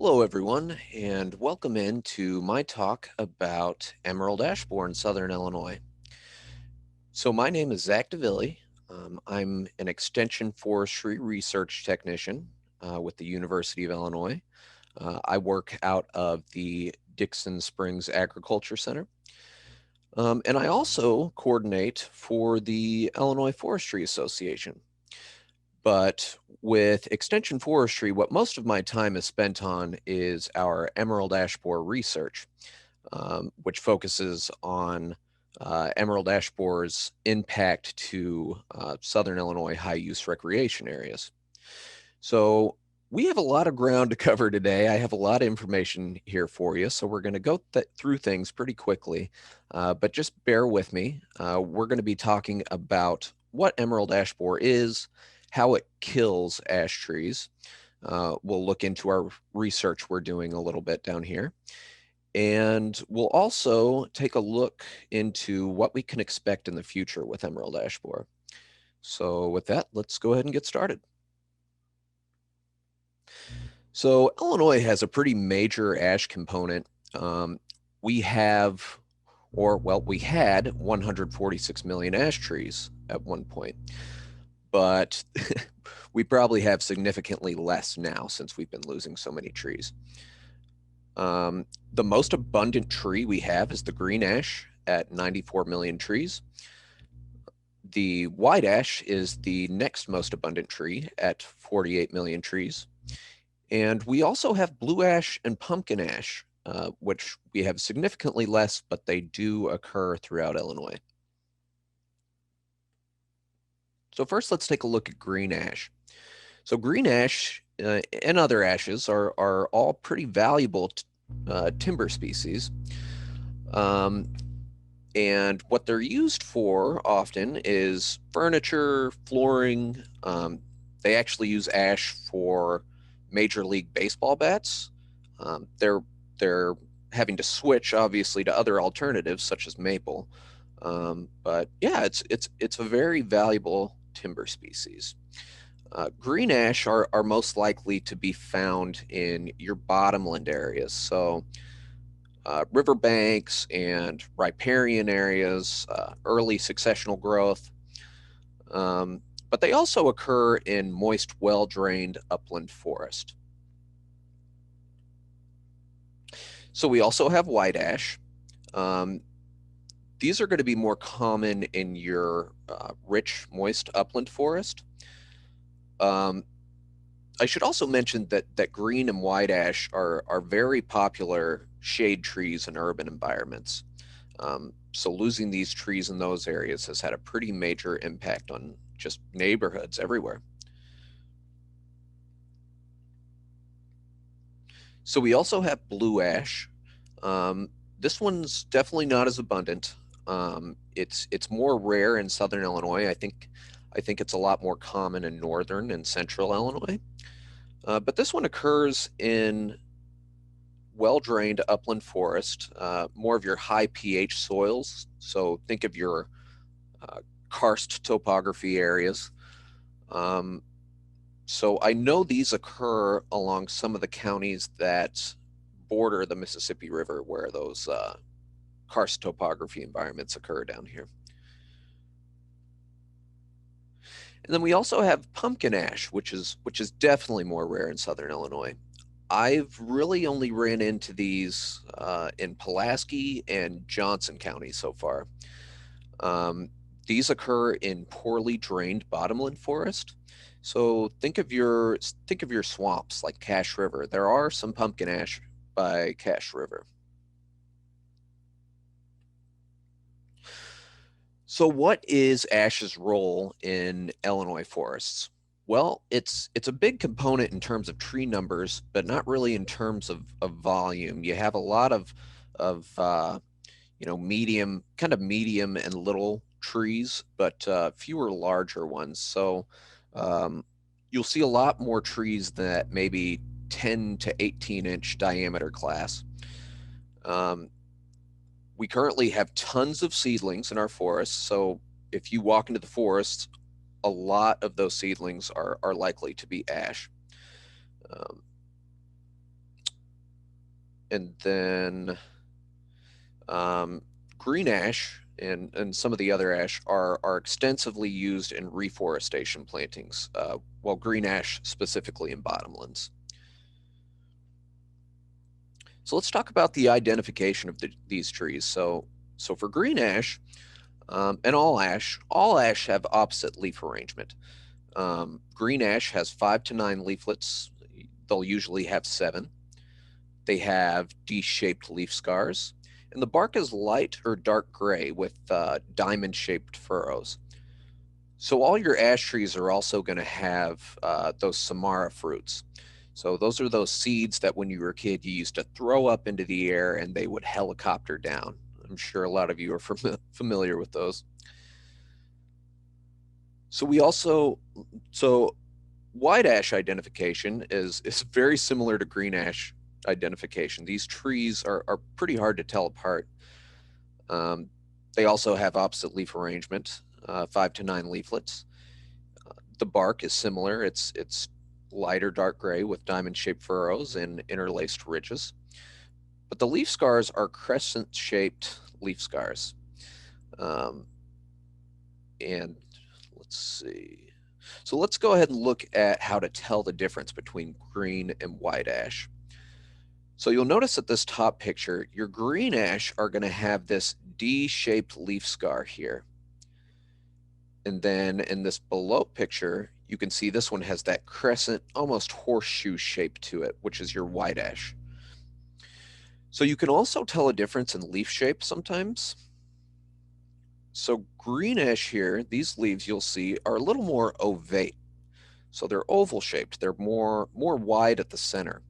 Hello, everyone, and welcome into my talk about emerald ash borer in Southern Illinois. So my name is Zach DeVillez. I'm an extension forestry research technician with the University of Illinois. I work out of the Dixon Springs Agriculture Center. And I also coordinate for the Illinois Forestry Association. But with extension forestry, what most of my time is spent on is our emerald ash borer research, which focuses on emerald ash borer's impact to Southern Illinois high-use recreation areas. So we have a lot of ground to cover today. I have a lot of information here for you, so we're going to go through things pretty quickly, but just bear with me. We're going to be talking about what emerald ash borer is, how it kills ash trees. We'll look into our research we're doing a little bit down here. And we'll also take a look into what we can expect in the future with emerald ash borer. So with that, let's go ahead and get started. So Illinois has a pretty major ash component. We had 146 million ash trees at one point, but we probably have significantly less now since we've been losing so many trees. The most abundant tree we have is the green ash at 94 million trees. The white ash is the next most abundant tree at 48 million trees. And we also have blue ash and pumpkin ash, which we have significantly less, but they do occur throughout Illinois. So first, let's take a look at green ash. So green ash and other ashes are all pretty valuable timber species. And what they're used for often is furniture, flooring. They actually use ash for Major League Baseball bats. They're having to switch, obviously, to other alternatives such as maple. But yeah, it's a very valuable timber species. Green ash are most likely to be found in your bottomland areas. So riverbanks and riparian areas, early successional growth. But they also occur in moist, well-drained upland forest. So we also have white ash. These are going to be more common in your rich, moist upland forest. I should also mention that green and white ash are very popular shade trees in urban environments. So losing these trees in those areas has had a pretty major impact on just neighborhoods everywhere. So we also have blue ash. This one's definitely not as abundant. It's more rare in Southern Illinois. I think it's a lot more common in northern and central Illinois. But this one occurs in well-drained upland forest, more of your high pH soils. So think of your karst topography areas. So I know these occur along some of the counties that border the Mississippi River, where those karst topography environments occur down here. And then we also have pumpkin ash, which is definitely more rare in Southern Illinois. I've really only ran into these in Pulaski and Johnson County so far. These occur in poorly drained bottomland forest. So think of your swamps like Cache River. There are some pumpkin ash by Cache River. So what is ash's role in Illinois forests? Well, it's a big component in terms of tree numbers, but not really in terms of volume. You have a lot of medium and little trees, but fewer larger ones. So you'll see a lot more trees that maybe 10 to 18 inch diameter class. We currently have tons of seedlings in our forests. So if you walk into the forest, a lot of those seedlings are likely to be ash. and then green ash and some of the other ash are extensively used in reforestation plantings, while green ash specifically in bottomlands. So let's talk about the identification of these trees. So for green ash and all ash have opposite leaf arrangement. Green ash has 5 to 9 leaflets. They'll usually have 7. They have D-shaped leaf scars, and the bark is light or dark gray with diamond-shaped furrows. So all your ash trees are also going to have those samara fruits. So those are those seeds that when you were a kid you used to throw up into the air and they would helicopter down. I'm sure a lot of you are familiar with those. So white ash identification is very similar to green ash identification. These trees are pretty hard to tell apart. They also have opposite leaf arrangement, 5 to 9 leaflets. The bark is similar. It's lighter dark gray with diamond-shaped furrows and interlaced ridges. But the leaf scars are crescent-shaped leaf scars. And let's see. So let's go ahead and look at how to tell the difference between green and white ash. So you'll notice at this top picture, your green ash are going to have this D-shaped leaf scar here. And then in this below picture, you can see this one has that crescent, almost horseshoe shape to it, which is your white ash. So you can also tell a difference in leaf shape sometimes. So green ash here, these leaves you'll see are a little more ovate. So they're oval shaped. They're more wide at the center.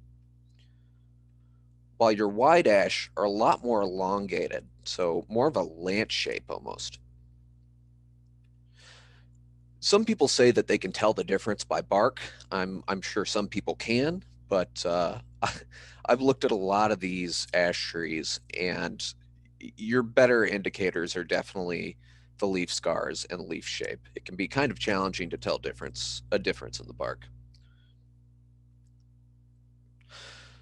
While your white ash are a lot more elongated, so more of a lance shape almost. Some people say that they can tell the difference by bark. I'm sure some people can, but I've looked at a lot of these ash trees, and your better indicators are definitely the leaf scars and leaf shape. It can be kind of challenging to tell a difference in the bark.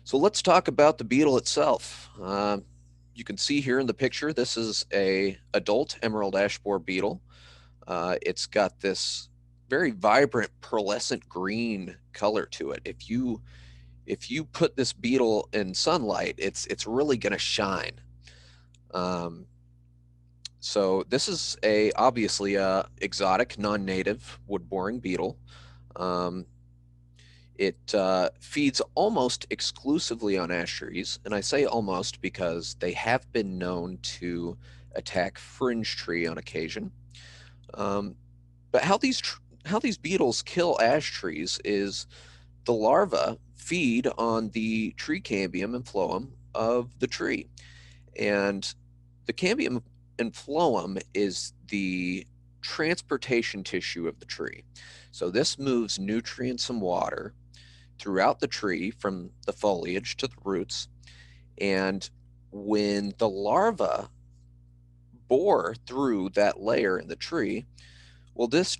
So let's talk about the beetle itself. You can see here in the picture, this is a adult emerald ash borer beetle. It's got this very vibrant pearlescent green color to it. If you put this beetle in sunlight, it's really going to shine. So this is obviously a exotic, non-native wood-boring beetle. It feeds almost exclusively on ash trees, and I say almost because they have been known to attack fringe tree on occasion. But how these beetles kill ash trees is the larvae feed on the tree cambium and phloem of the tree, and the cambium and phloem is the transportation tissue of the tree. So this moves nutrients and water throughout the tree from the foliage to the roots. And when the larvae bore through that layer in the tree, well, this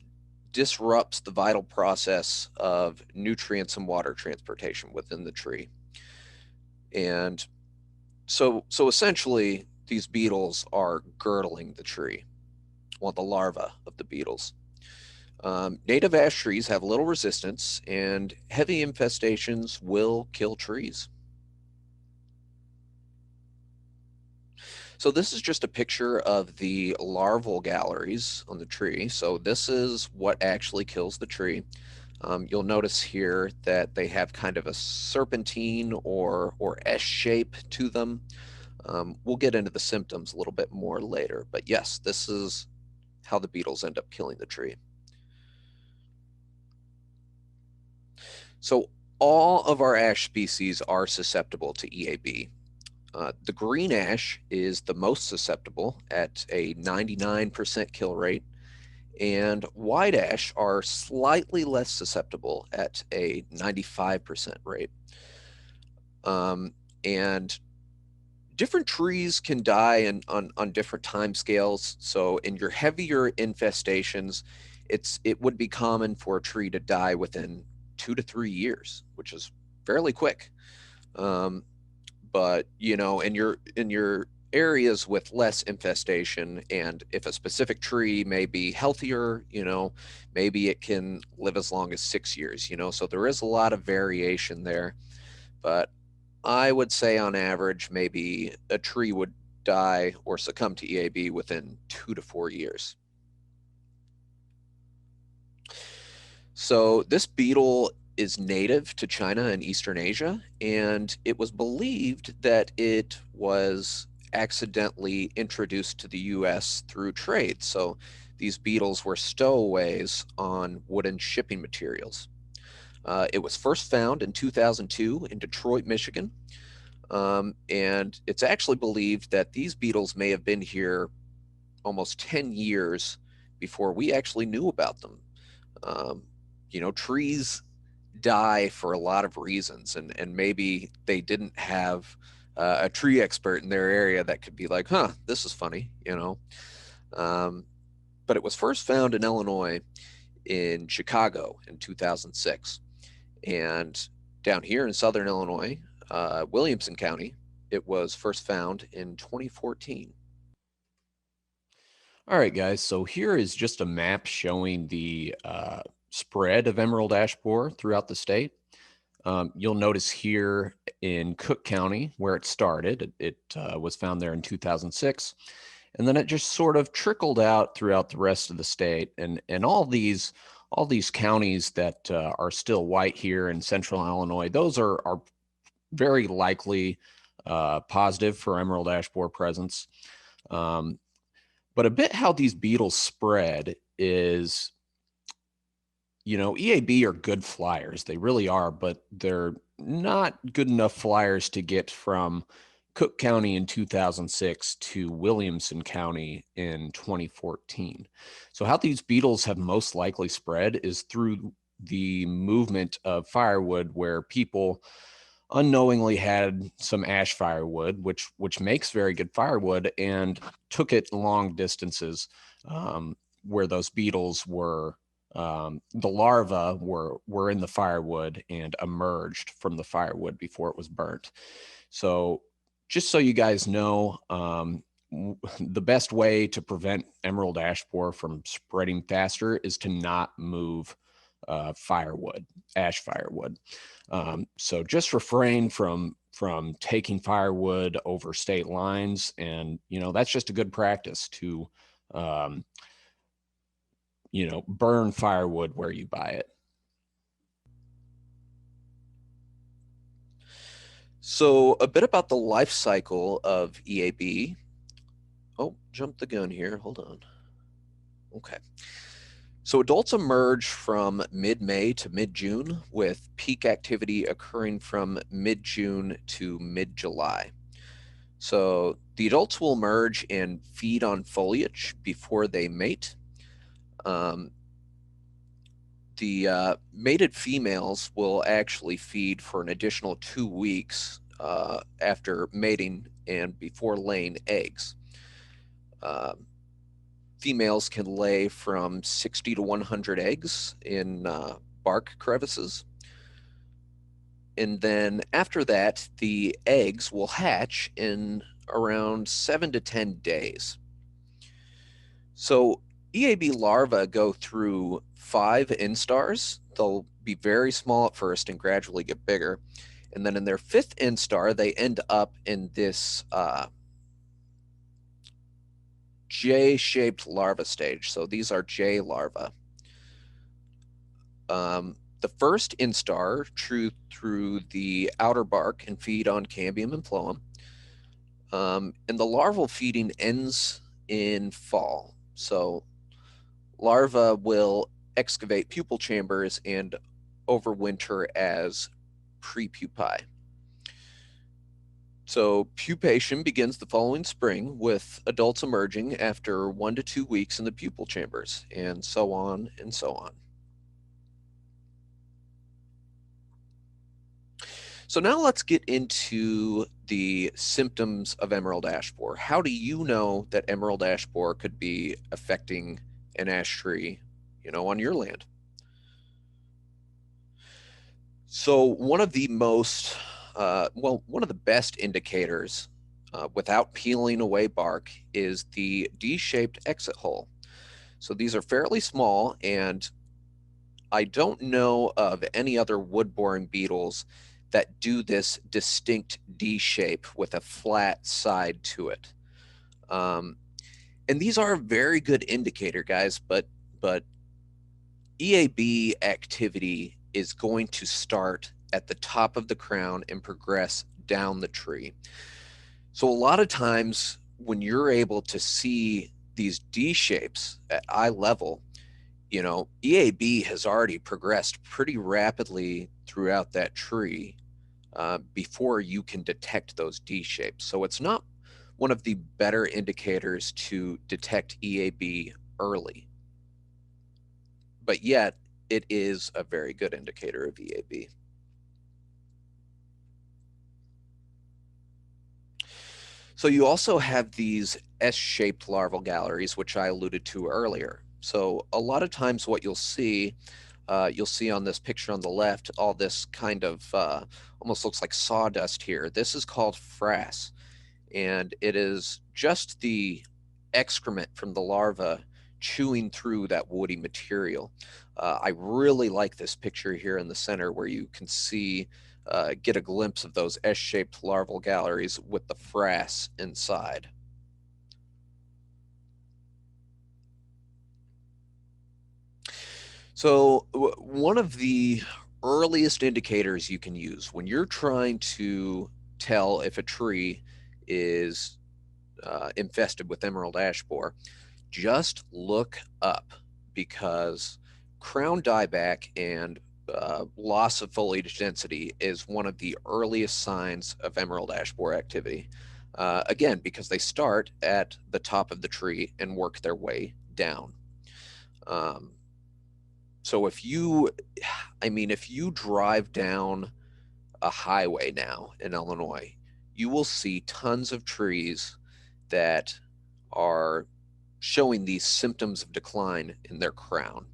disrupts the vital process of nutrients and water transportation within the tree. And so essentially, these beetles are girdling the tree, well, the larvae of the beetles. Native ash trees have little resistance, and heavy infestations will kill trees. So this is just a picture of the larval galleries on the tree. So this is what actually kills the tree. You'll notice here that they have kind of a serpentine or S shape to them. We'll get into the symptoms a little bit more later, but yes, this is how the beetles end up killing the tree. So all of our ash species are susceptible to EAB. The green ash is the most susceptible at a 99% kill rate, and white ash are slightly less susceptible at a 95% rate. And different trees can die on different time scales. So in your heavier infestations, it would be common for a tree to die within 2 to 3 years, which is fairly quick. but in your areas with less infestation, and if a specific tree may be healthier, maybe it can live as long as 6 years, so there is a lot of variation there. But I would say on average, maybe a tree would die or succumb to EAB within 2 to 4 years. So this beetle is native to China and Eastern Asia, and it was believed that it was accidentally introduced to the US through trade. So these beetles were stowaways on wooden shipping materials. It was first found in 2002 in Detroit, Michigan, and it's actually believed that these beetles may have been here almost 10 years before we actually knew about them. Um, Trees die for a lot of reasons, and maybe they didn't have a tree expert in their area that could be like, huh, this is funny. Um, but it was first found in Illinois in Chicago in 2006. And down here in southern Illinois, Williamson County, it was first found in 2014. All right, guys, so here is just a map showing the spread of emerald ash borer throughout the state. You'll notice here in Cook County where it started, it was found there in 2006, and then it just sort of trickled out throughout the rest of the state. And all these counties that are still white here in central Illinois, those are very likely positive for emerald ash borer presence. But a bit how these beetles spread is, EAB are good flyers. They really are, but they're not good enough flyers to get from Cook County in 2006 to Williamson County in 2014. So how these beetles have most likely spread is through the movement of firewood, where people unknowingly had some ash firewood, which makes very good firewood, and took it long distances, where those beetles were, the larvae were in the firewood and emerged from the firewood before it was burnt. So just so you guys know, the best way to prevent emerald ash borer from spreading faster is to not move firewood, ash firewood. So just refrain from taking firewood over state lines, and that's just a good practice to burn firewood where you buy it. So a bit about the life cycle of EAB. Oh, jumped the gun here. Hold on. Okay. So adults emerge from mid-May to mid-June, with peak activity occurring from mid-June to mid-July. So the adults will emerge and feed on foliage before they mate. The mated females will actually feed for an additional 2 weeks after mating and before laying eggs. Females can lay from 60 to 100 eggs in bark crevices. And then after that, the eggs will hatch in around 7 to 10 days. So EAB larvae go through 5 instars. They'll be very small at first and gradually get bigger. And then in their 5th instar, they end up in this J-shaped larva stage. So these are J larvae. The first instar chew through the outer bark and feed on cambium and phloem. And the larval feeding ends in fall. So larvae will excavate pupal chambers and overwinter as prepupae. So pupation begins the following spring, with adults emerging after 1 to 2 weeks in the pupal chambers, and so on and so on. So now let's get into the symptoms of emerald ash borer. How do you know that emerald ash borer could be affecting an ash tree, on your land? So one of the most well, one of the best indicators without peeling away bark is the D-shaped exit hole. So these are fairly small, and I don't know of any other wood-boring beetles that do this distinct D shape with a flat side to it. And these are a very good indicator, guys, but EAB activity is going to start at the top of the crown and progress down the tree. So a lot of times when you're able to see these D shapes at eye level, EAB has already progressed pretty rapidly throughout that tree before you can detect those D shapes. So it's not one of the better indicators to detect EAB early, but yet it is a very good indicator of EAB. So you also have these S-shaped larval galleries, which I alluded to earlier. So a lot of times what you'll see on this picture on the left, all this kind of almost looks like sawdust here. This is called frass, and it is just the excrement from the larva chewing through that woody material. I really like this picture here in the center where you can see, get a glimpse of those S-shaped larval galleries with the frass inside. So one of the earliest indicators you can use when you're trying to tell if a tree is infested with emerald ash borer, just look up, because crown dieback and loss of foliage density is one of the earliest signs of emerald ash borer activity. Again, because they start at the top of the tree and work their way down. So if you drive down a highway now in Illinois, you will see tons of trees that are showing these symptoms of decline in their crown.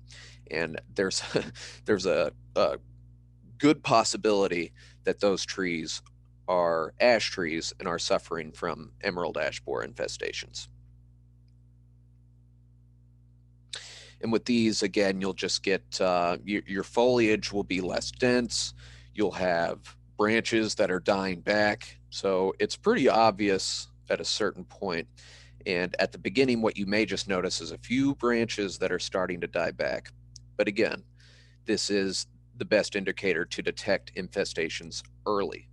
And there's there's a good possibility that those trees are ash trees and are suffering from emerald ash borer infestations. And with these, again, you'll just get your foliage will be less dense. You'll have branches that are dying back. So it's pretty obvious at a certain point. And at the beginning, what you may just notice is a few branches that are starting to die back. But again, this is the best indicator to detect infestations early.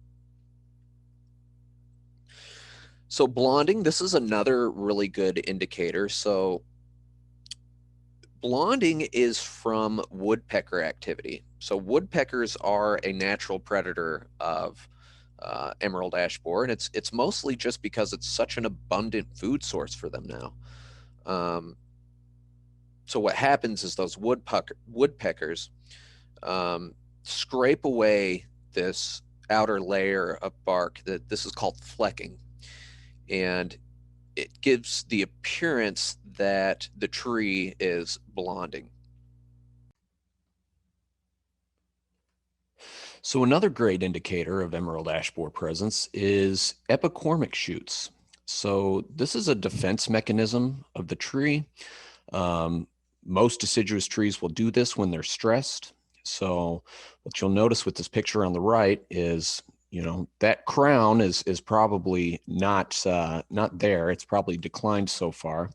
So blonding, this is another really good indicator. So blonding is from woodpecker activity. So woodpeckers are a natural predator of emerald ash borer, and it's mostly just because it's such an abundant food source for them now. So what happens is those woodpeckers scrape away this outer layer of bark. That this is called flecking, and it gives the appearance that the tree is blonding. So another great indicator of emerald ash borer presence is Epicormic shoots. So this is a defense mechanism of the tree. Most deciduous trees will do this when they're stressed. So what you'll notice with this picture on the right is, that crown is probably not there. It's probably declined so far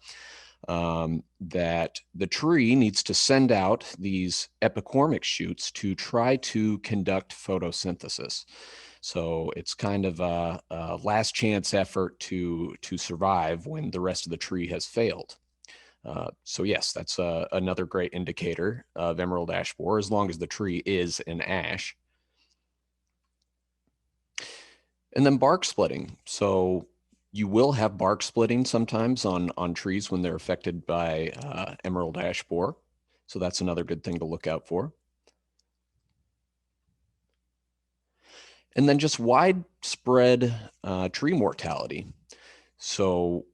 that the tree needs to send out these epicormic shoots to try to conduct photosynthesis. So it's kind of a last chance effort to survive when the rest of the tree has failed. So yes, that's another great indicator of emerald ash borer, as long as the tree is an ash. And then bark splitting. So you will have bark splitting sometimes on trees when they're affected by emerald ash borer. So that's another good thing to look out for. And then just widespread tree mortality. So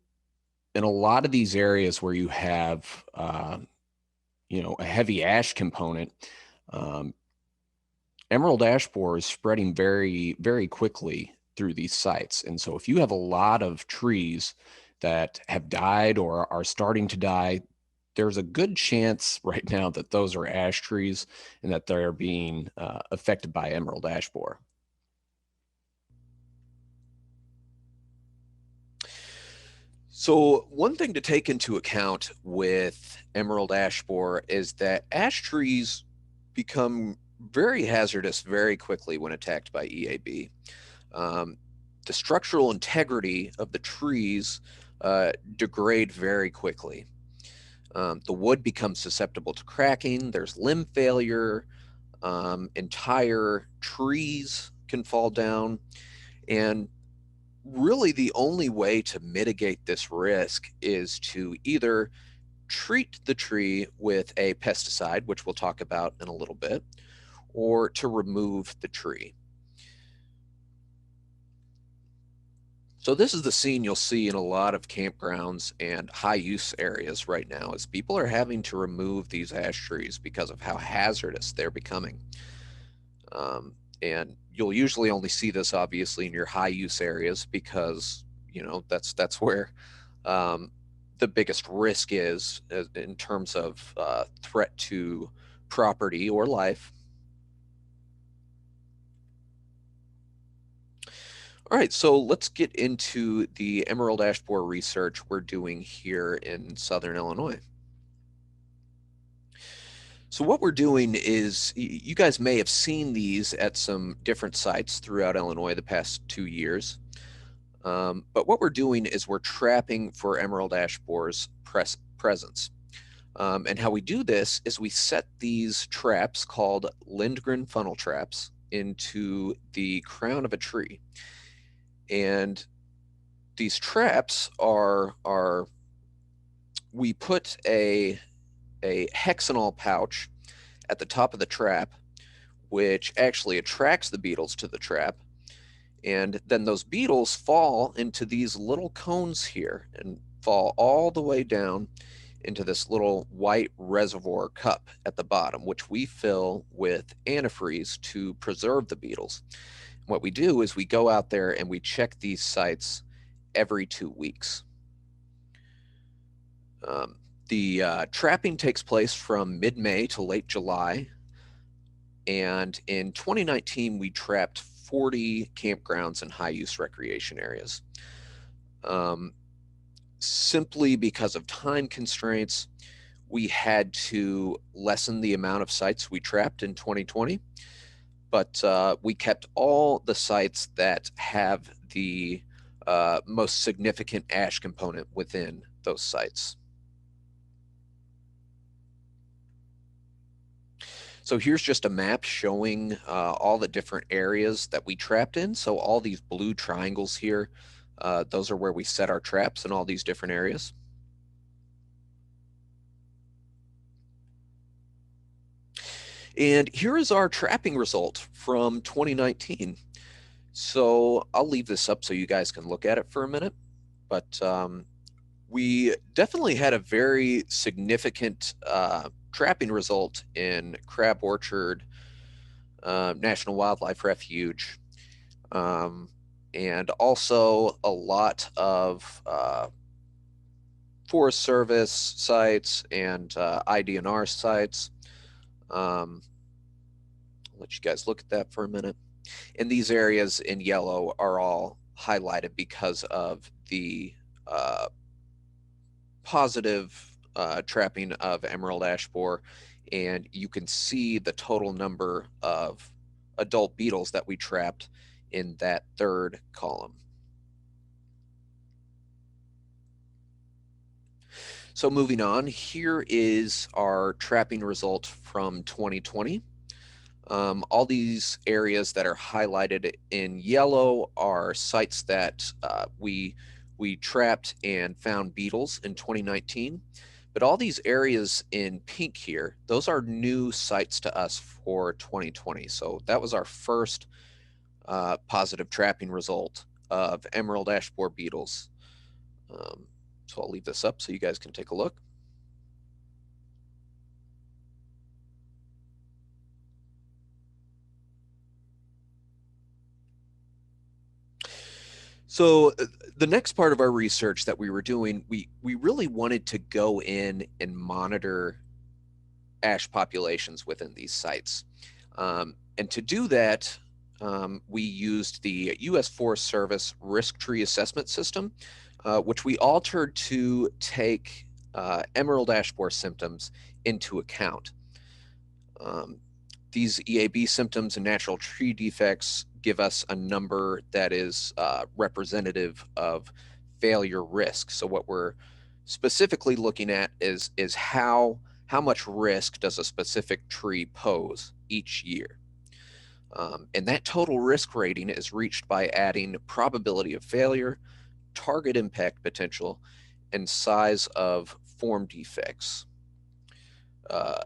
in a lot of these areas where you have, a heavy ash component, Emerald ash borer is spreading very, very quickly through these sites. And so if you have a lot of trees that have died or are starting to die, there's a good chance right now that those are ash trees and that they're being affected by emerald ash borer. So one thing to take into account with emerald ash borer is that ash trees become very hazardous very quickly when attacked by EAB. Um, the structural integrity of the trees degrade very quickly. The wood becomes susceptible to cracking. There's limb failure. Entire trees can fall down. And really, the only way to mitigate this risk is to either treat the tree with a pesticide, which we'll talk about in a little bit, or to remove the tree. So this is the scene you'll see in a lot of campgrounds and high use areas right now, as people are having to remove these ash trees because of how hazardous they're becoming. And you'll usually only see this obviously in your high use areas because, you know, that's where the biggest risk is in terms of threat to property or life. All right, so let's get into the emerald ash borer research we're doing here in Southern Illinois. So what we're doing is, you guys may have seen these at some different sites throughout Illinois the past 2 years. But what we're doing is we're trapping for emerald ash borer's presence. And how we do this is we set these traps called Lindgren funnel traps into the crown of a tree. And these traps we put a hexanol pouch at the top of the trap, which actually attracts the beetles to the trap. And then those beetles fall into these little cones here and fall all the way down into this little white reservoir cup at the bottom, which we fill with antifreeze to preserve the beetles. What we do is we go out there and we check these sites every 2 weeks. The trapping takes place from mid-May to late July. And in 2019, we trapped 40 campgrounds and high-use recreation areas. Simply because of time constraints, we had to lessen the amount of sites we trapped in 2020, but we kept all the sites that have the most significant ash component within those sites. So here's just a map showing all the different areas that we trapped in. So all these blue triangles here, those are where we set our traps in all these different areas. And here is our trapping result from 2019. So I'll leave this up so you guys can look at it for a minute. But we definitely had a very significant trapping result in Crab Orchard National Wildlife Refuge, and also a lot of Forest Service sites and IDNR sites. I'll let you guys look at that for a minute. And these areas in yellow are all highlighted because of the positive trapping of emerald ash borer, and you can see the total number of adult beetles that we trapped in that third column. So moving on, here is our trapping result from 2020. All these areas that are highlighted in yellow are sites that we trapped and found beetles in 2019. But all these areas in pink here, those are new sites to us for 2020. So that was our first positive trapping result of emerald ash borer beetles. So I'll leave this up so you guys can take a look. So the next part of our research that we were doing, we really wanted to go in and monitor ash populations within these sites. And to do that, we used the U.S. Forest Service Risk Tree Assessment System, which we altered to take emerald ash borer symptoms into account. These EAB symptoms and natural tree defects give us a number that is representative of failure risk. So what we're specifically looking at is how much risk does a specific tree pose each year. And that total risk rating is reached by adding probability of failure, target impact potential, and size of form defects.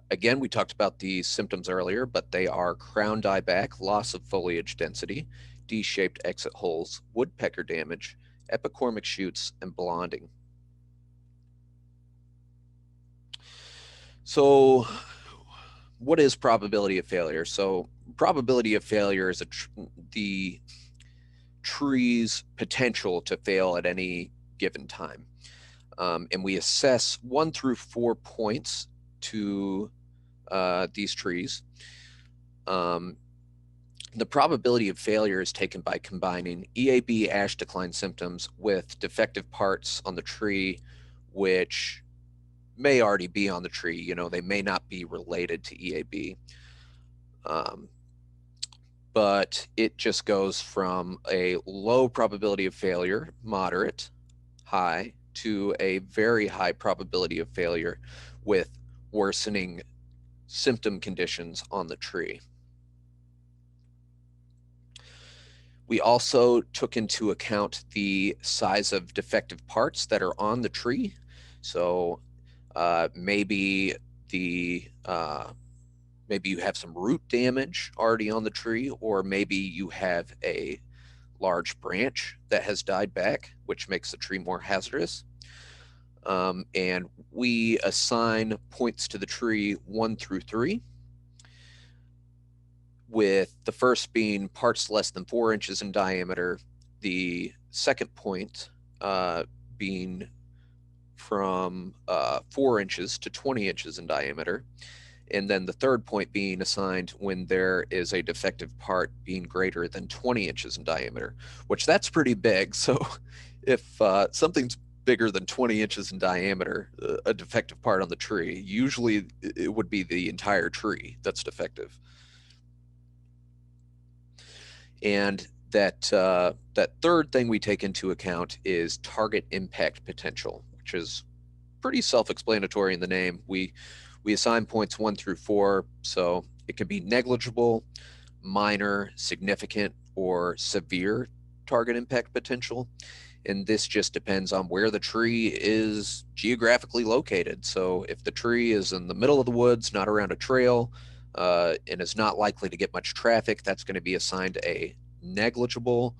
Again, we talked about these symptoms earlier, but they are crown dieback, loss of foliage density, D-shaped exit holes, woodpecker damage, epicormic shoots, and blonding. So what is probability of failure? So probability of failure is the tree's potential to fail at any given time. And we assess 1 through 4 points to these trees. The probability of failure is taken by combining EAB ash decline symptoms with defective parts on the tree, which may already be on the tree. You know, they may not be related to EAB. But it just goes from a low probability of failure, moderate, high, to a very high probability of failure with worsening symptom conditions on the tree. We also took into account the size of defective parts that are on the tree. So maybe maybe you have some root damage already on the tree, or maybe you have a large branch that has died back, which makes the tree more hazardous. And we assign points to the tree 1 through 3, with the first being parts less than 4 inches in diameter, the second point being from 4 inches to 20 inches in diameter, and then the third point being assigned when there is a defective part being greater than 20 inches in diameter, which that's pretty big. So if something's bigger than 20 inches in diameter, a defective part on the tree, usually it would be the entire tree that's defective. And that third thing we take into account is target impact potential, which is pretty self-explanatory in the name. We assign points 1 through 4, so it can be negligible, minor, significant, or severe target impact potential. And this just depends on where the tree is geographically located. So if the tree is in the middle of the woods, not around a trail, and is not likely to get much traffic, that's going to be assigned a negligible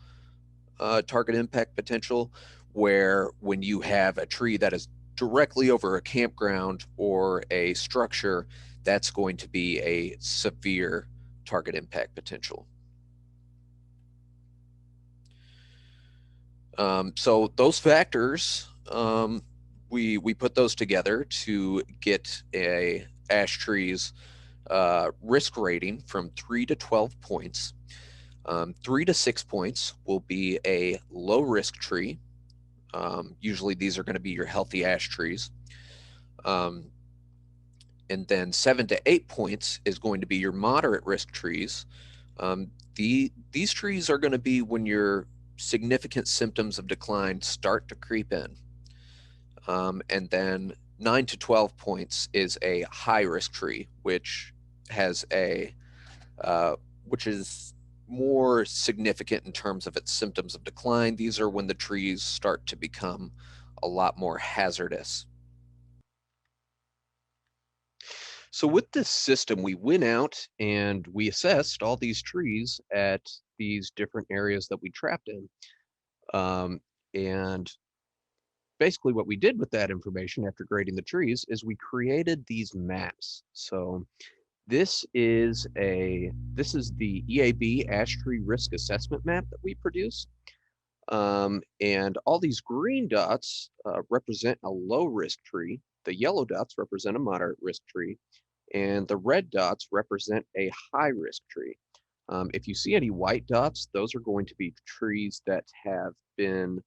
target impact potential, where when you have a tree that is directly over a campground or a structure, that's going to be a severe target impact potential. So those factors, we put those together to get a ash tree's risk rating from 3 to 12 points. 3 to 6 points will be a low risk tree. Usually these are going to be your healthy ash trees. And then 7 to 8 points is going to be your moderate risk trees. These trees are going to be when your significant symptoms of decline start to creep in. And then 9 to 12 points is a high risk tree, which has which is more significant in terms of its symptoms of decline. These are when the trees start to become a lot more hazardous. So with this system, we went out and we assessed all these trees at these different areas that we trapped in. And basically what we did with that information after grading the trees is we created these maps. So this is the EAB ash tree risk assessment map that we produce. And all these green dots represent a low risk tree. The yellow dots represent a moderate risk tree, and the red dots represent a high risk tree. If you see any white dots, those are going to be trees that have been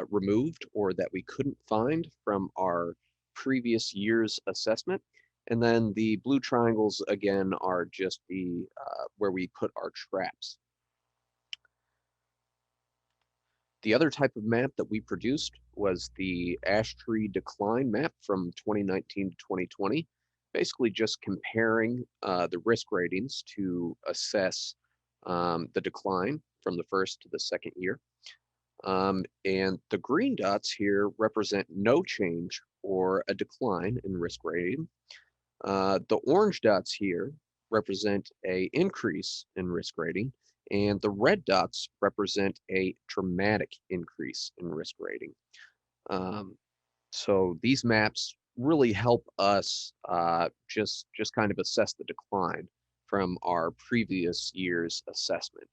removed or that we couldn't find from our previous year's assessment. And then the blue triangles, again, are just the where we put our traps. The other type of map that we produced was the ash tree decline map from 2019 to 2020, basically just comparing the risk ratings to assess the decline from the first to the second year. And the green dots here represent no change or a decline in risk rating. The orange dots here represent a increase in risk rating, and the red dots represent a dramatic increase in risk rating. So these maps really help us just kind of assess the decline from our previous year's assessment.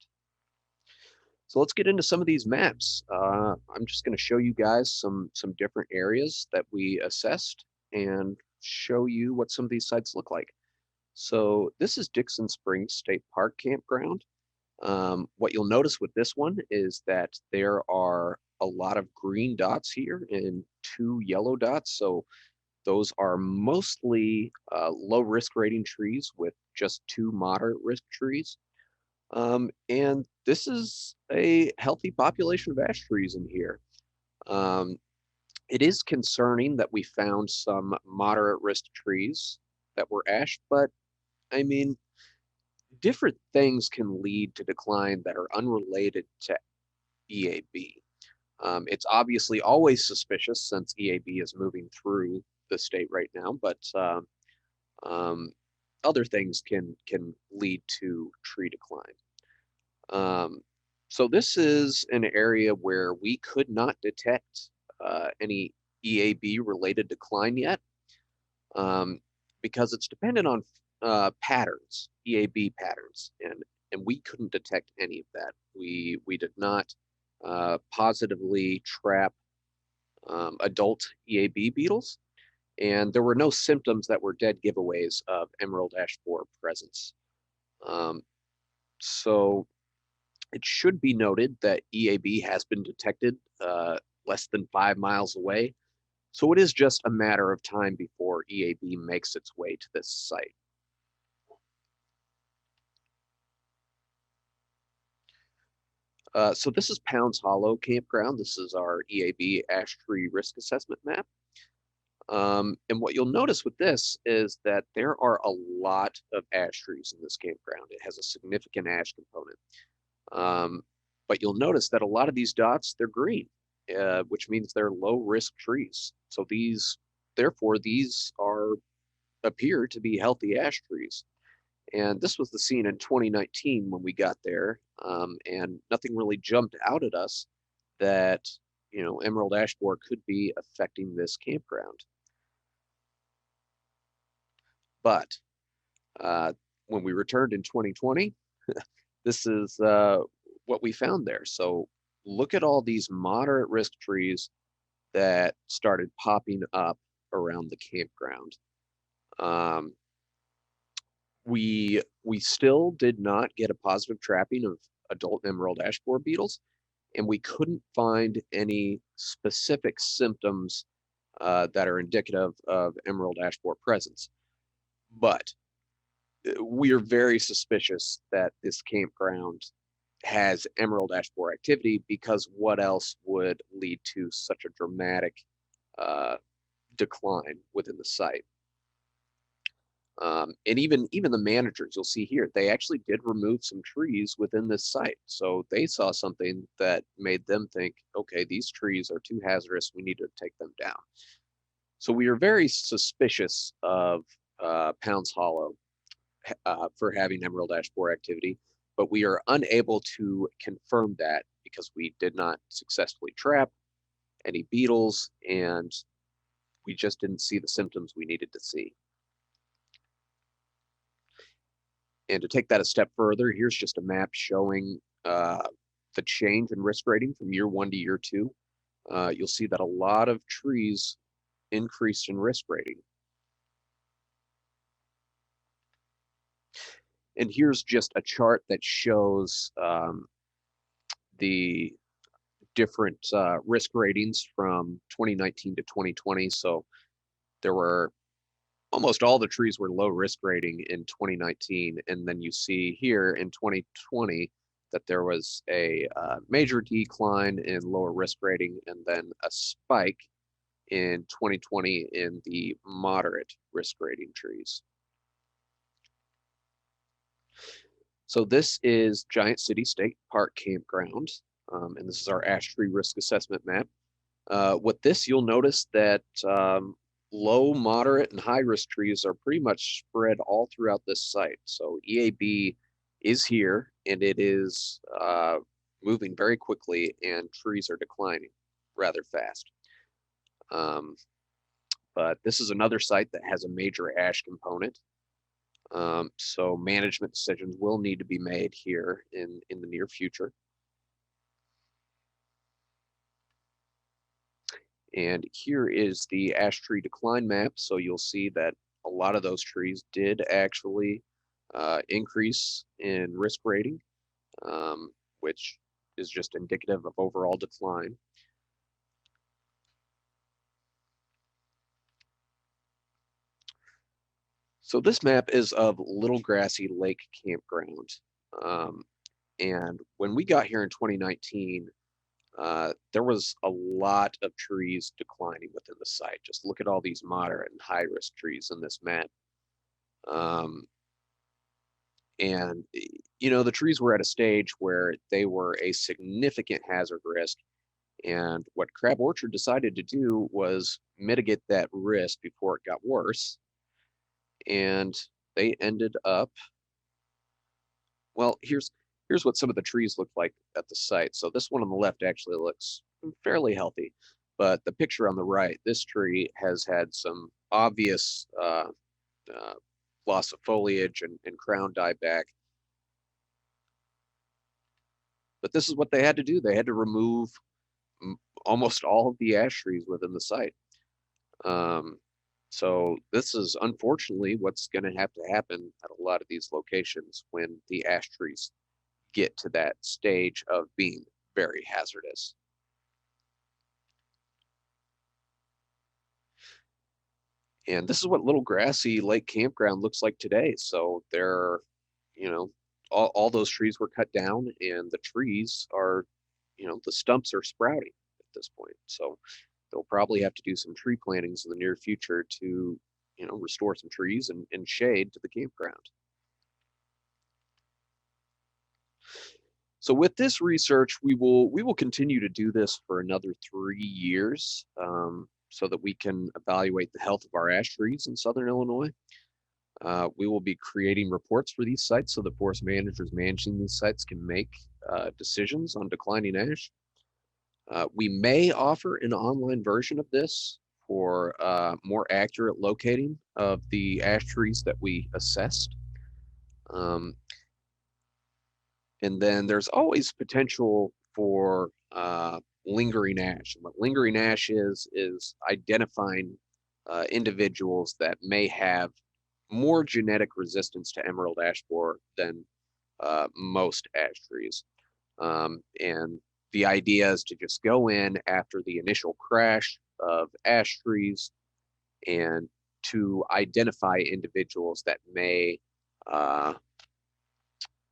So let's get into some of these maps. I'm just going to show you guys some different areas that we assessed and show you what some of these sites look like. So this is Dixon Springs State Park Campground. What you'll notice with this one is that there are a lot of green dots here and 2 yellow dots. So those are mostly low risk rating trees with just 2 moderate risk trees. And this is a healthy population of ash trees in here. It is concerning that we found some moderate risk trees that were ash, but I mean, different things can lead to decline that are unrelated to EAB. It's obviously always suspicious since EAB is moving through the state right now, but other things can lead to tree decline. So this is an area where we could not detect any EAB related decline yet, because it's dependent on patterns, EAB patterns, and we couldn't detect any of that. We did not positively trap adult EAB beetles, and there were no symptoms that were dead giveaways of emerald ash borer presence. So it should be noted that EAB has been detected less than 5 miles away, so it is just a matter of time before EAB makes its way to this site. So this is Pounds Hollow Campground. This is our EAB ash tree risk assessment map. And what you'll notice with this is that there are a lot of ash trees in this campground. It has a significant ash component. But you'll notice that a lot of these dots, they're green, which means they're low risk trees. So therefore, these appear to be healthy ash trees. And this was the scene in 2019 when we got there, and nothing really jumped out at us that, emerald ash borer could be affecting this campground. But when we returned in 2020, this is what we found there. So look at all these moderate risk trees that started popping up around the campground. We still did not get a positive trapping of adult emerald ash borer beetles, and we couldn't find any specific symptoms that are indicative of emerald ash borer presence. But we are very suspicious that this campground has emerald ash borer activity, because what else would lead to such a dramatic decline within the site? And even the managers, you'll see here, they actually did remove some trees within this site. So they saw something that made them think, okay, these trees are too hazardous, we need to take them down. So we are very suspicious of Pounds Hollow for having emerald ash borer activity, but we are unable to confirm that because we did not successfully trap any beetles, and we just didn't see the symptoms we needed to see. And to take that a step further, here's just a map showing the change in risk rating from year 1 to year 2, you'll see that a lot of trees increased in risk rating. And here's just a chart that shows the different risk ratings from 2019 to 2020. So there were almost all the trees were low risk rating in 2019. And then you see here in 2020 that there was a major decline in lower risk rating and then a spike in 2020 in the moderate risk rating trees. So this is Giant City State Park Campground, and this is our ash tree risk assessment map. With this, you'll notice that low, moderate, and high risk trees are pretty much spread all throughout this site. So EAB is here, and it is moving very quickly, and trees are declining rather fast. But this is another site that has a major ash component. So management decisions will need to be made here in the near future. And here is the ash tree decline map. So you'll see that a lot of those trees did actually increase in risk rating, which is just indicative of overall decline. So this map is of Little Grassy Lake Campground. And when we got here in 2019, there was a lot of trees declining within the site. Just look at all these moderate and high risk trees in this map. And, you know, the trees were at a stage where they were a significant hazard risk. And what Crab Orchard decided to do was mitigate that risk before it got worse. And they ended up, well, here's what some of the trees look like at the site. So this one on the left actually looks fairly healthy, but the picture on the right, this tree has had some obvious loss of foliage and crown dieback. But this is what they had to do. They had to remove almost all of the ash trees within the site. So this is unfortunately what's going to have to happen at a lot of these locations when the ash trees get to that stage of being very hazardous. And this is what Little Grassy Lake Campground looks like today. So there, you know, all those trees were cut down, and the trees are, you know, the stumps are sprouting at this point. So they'll probably have to do some tree plantings in the near future to, you know, restore some trees and shade to the campground. So with this research, we will continue to do this for another 3 years, so that we can evaluate the health of our ash trees in Southern Illinois. We will be creating reports for these sites so the forest managers managing these sites can make decisions on declining ash. We may offer an online version of this for more accurate locating of the ash trees that we assessed. And then there's always potential for lingering ash. And what lingering ash is identifying individuals that may have more genetic resistance to emerald ash borer than most ash trees. And the idea is to just go in after the initial crash of ash trees and to identify individuals that may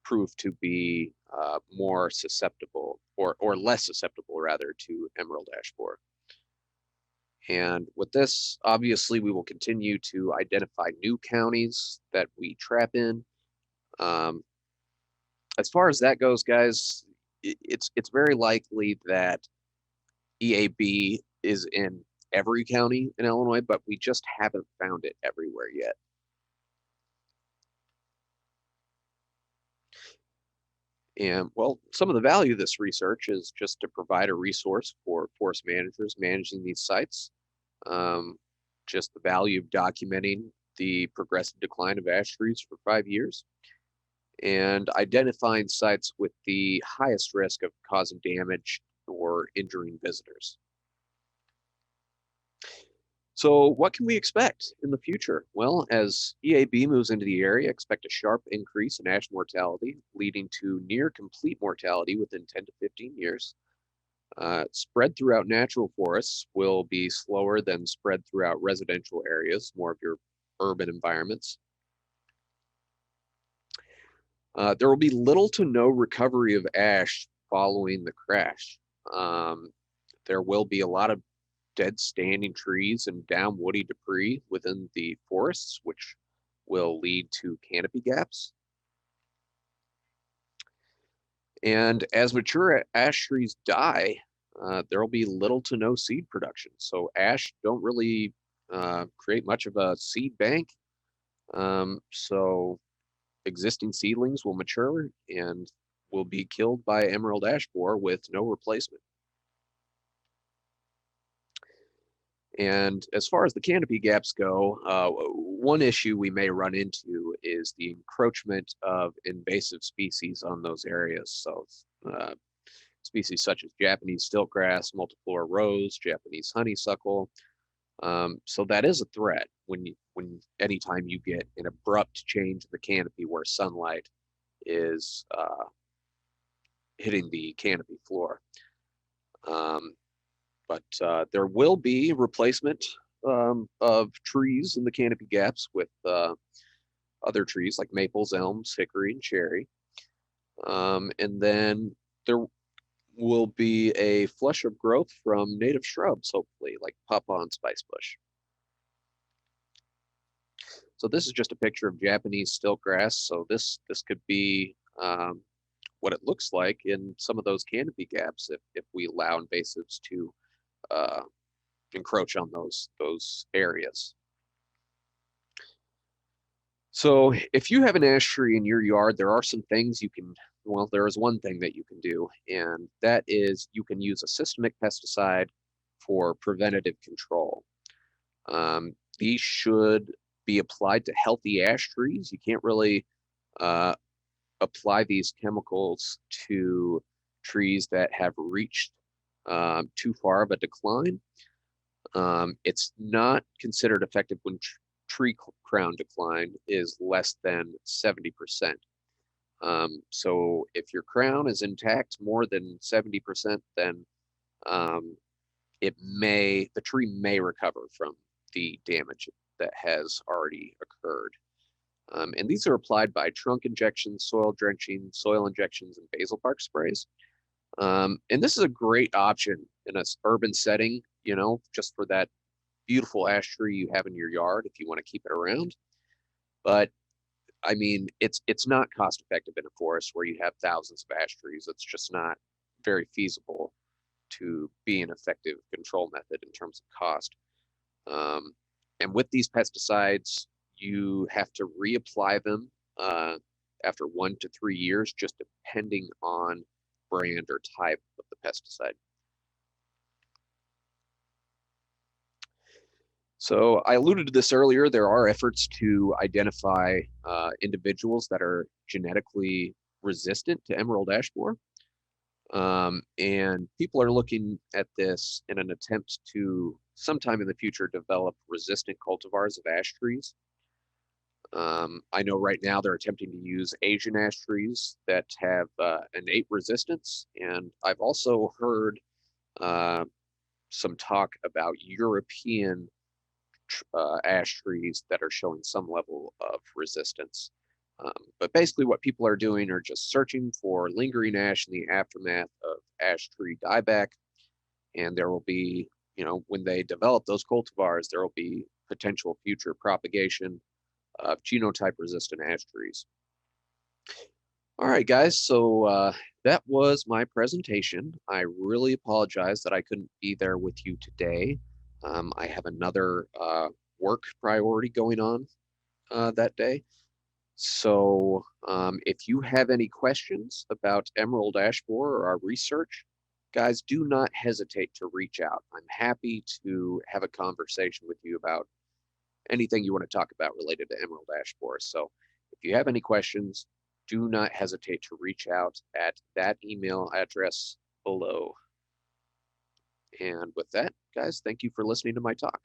prove to be more susceptible or less susceptible rather to emerald ash borer. And with this, obviously, we will continue to identify new counties that we trap in. As far as that goes, guys, it's very likely that EAB is in every county in Illinois, but we just haven't found it everywhere yet. And well, some of the value of this research is just to provide a resource for forest managers managing these sites. Just the value of documenting the progressive decline of ash trees for 5 years. and identifying sites with the highest risk of causing damage or injuring visitors. So what can we expect in the future? Well, as EAB moves into the area, expect a sharp increase in ash mortality, leading to near complete mortality within 10 to 15 years. Spread throughout natural forests will be slower than spread throughout residential areas, more of your urban environments. There will be little to no recovery of ash following the crash. There will be a lot of dead standing trees and down woody debris within the forests, which will lead to canopy gaps. And as mature ash trees die, there will be little to no seed production. So ash don't really create much of a seed bank. So existing seedlings will mature and will be killed by emerald ash borer with no replacement. And as far as the canopy gaps go, one issue we may run into is the encroachment of invasive species on those areas. So species such as Japanese stiltgrass, multiflora rose, Japanese honeysuckle. So that is a threat when anytime you get an abrupt change in the canopy where sunlight is hitting the canopy floor. But there will be replacement of trees in the canopy gaps with other trees like maples, elms, hickory, and cherry. And then there will be a flush of growth from native shrubs, hopefully, like pawpaw and spicebush. So this is just a picture of Japanese stiltgrass. So this could be what it looks like in some of those canopy gaps if we allow invasives to encroach on those areas. So if you have an ash tree in your yard, there are some things you can, well, there is one thing that you can do, and that is you can use a systemic pesticide for preventative control. These should be applied to healthy ash trees. You can't really apply these chemicals to trees that have reached too far of a decline. It's not considered effective when tree crown decline is less than 70%. So if your crown is intact more than 70%, then the tree may recover from the damage that has already occurred. And these are applied by trunk injections, soil drenching, soil injections, and basal bark sprays. And this is a great option in an urban setting, just for that beautiful ash tree you have in your yard if you want to keep it around. But I mean, it's not cost effective in a forest where you have thousands of ash trees. It's just not very feasible to be an effective control method in terms of cost. And with these pesticides, you have to reapply them after 1 to 3 years, just depending on brand or type of the pesticide. So I alluded to this earlier. There are efforts to identify individuals that are genetically resistant to emerald ash borer. And people are looking at this in an attempt to sometime in the future develop resistant cultivars of ash trees. I know right now they're attempting to use Asian ash trees that have innate resistance. And I've also heard some talk about European ash trees that are showing some level of resistance. But basically what people are doing are just searching for lingering ash in the aftermath of ash tree dieback. And there will be, when they develop those cultivars, there will be potential future propagation of genotype resistant ash trees. All right, guys, so that was my presentation. I really apologize that I couldn't be there with you today. I have another work priority going on that day. So if you have any questions about emerald ash borer or our research, guys, do not hesitate to reach out. I'm happy to have a conversation with you about anything you want to talk about related to emerald ash borer. So if you have any questions, do not hesitate to reach out at that email address below. And with that, guys, thank you for listening to my talk.